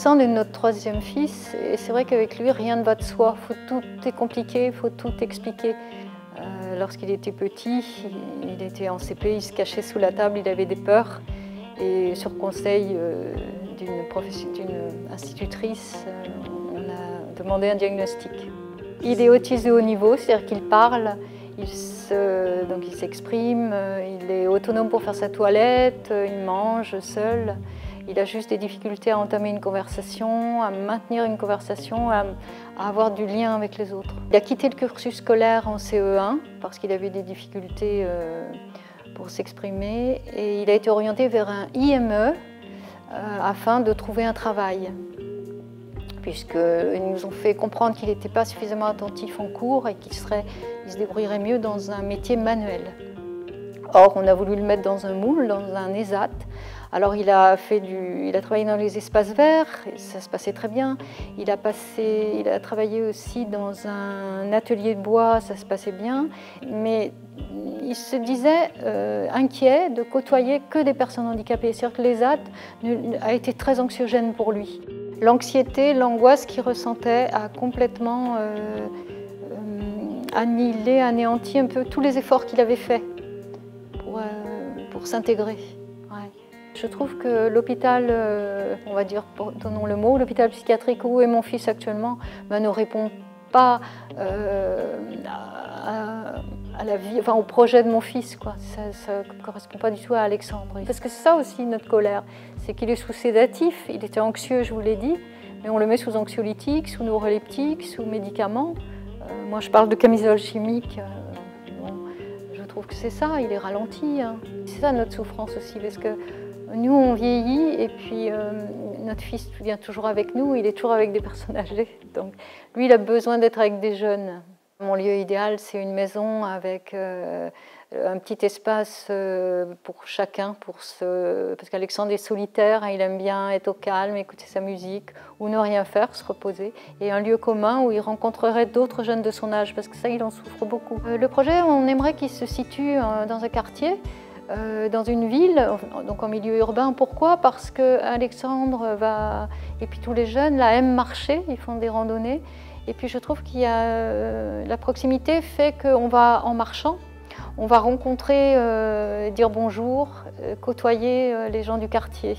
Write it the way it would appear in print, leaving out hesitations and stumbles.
Alexandre est notre troisième fils et c'est vrai qu'avec lui, rien ne va de soi. Tout est compliqué, il faut tout expliquer. Lorsqu'il était petit, il était en CP, il se cachait sous la table, il avait des peurs. Et sur conseil d'une institutrice, on a demandé un diagnostic. Il est autisé au haut niveau, c'est-à-dire qu'il parle, donc il s'exprime, il est autonome pour faire sa toilette, il mange seul. Il a juste des difficultés à entamer une conversation, à maintenir une conversation, à avoir du lien avec les autres. Il a quitté le cursus scolaire en CE1 parce qu'il avait des difficultés pour s'exprimer et il a été orienté vers un IME afin de trouver un travail. Puisqu'ils nous ont fait comprendre qu'il n'était pas suffisamment attentif en cours et qu'il se débrouillerait mieux dans un métier manuel. Or, on a voulu le mettre dans un moule, dans un ESAT. Alors, il a travaillé dans les espaces verts, et ça se passait très bien. Il a travaillé aussi dans un atelier de bois, ça se passait bien. Mais il se disait inquiet de côtoyer que des personnes handicapées. C'est-à-dire que l'ESAT a été très anxiogène pour lui. L'anxiété, l'angoisse qu'il ressentait a complètement annihilé, anéanti un peu tous les efforts qu'il avait faits pour s'intégrer. Ouais. Je trouve que l'hôpital, on va dire, donnons le mot, l'hôpital psychiatrique où est mon fils actuellement, ne répond pas à la vie, enfin au projet de mon fils, quoi. Ça ne correspond pas du tout à Alexandre. Parce que c'est ça aussi notre colère, c'est qu'il est sous sédatif, il était anxieux, je vous l'ai dit, mais on le met sous anxiolytiques, sous neuroleptiques, sous médicaments. Moi je parle de camisole chimique, je trouve que c'est ça, il est ralenti. Hein. C'est ça notre souffrance aussi, parce que nous on vieillit et puis notre fils vient toujours avec nous, il est toujours avec des personnes âgées. Donc lui il a besoin d'être avec des jeunes. Mon lieu idéal, c'est une maison avec un petit espace pour chacun, parce qu'Alexandre est solitaire, hein, il aime bien être au calme, écouter sa musique, ou ne rien faire, se reposer. Et un lieu commun où il rencontrerait d'autres jeunes de son âge, parce que ça, il en souffre beaucoup. Le projet, on aimerait qu'il se situe dans un quartier, dans une ville, donc en milieu urbain. Pourquoi? Parce que Alexandre et puis tous les jeunes là, aiment marcher, ils font des randonnées. Et puis je trouve qu'il y a la proximité fait qu'on va en marchant, on va rencontrer, dire bonjour, côtoyer les gens du quartier.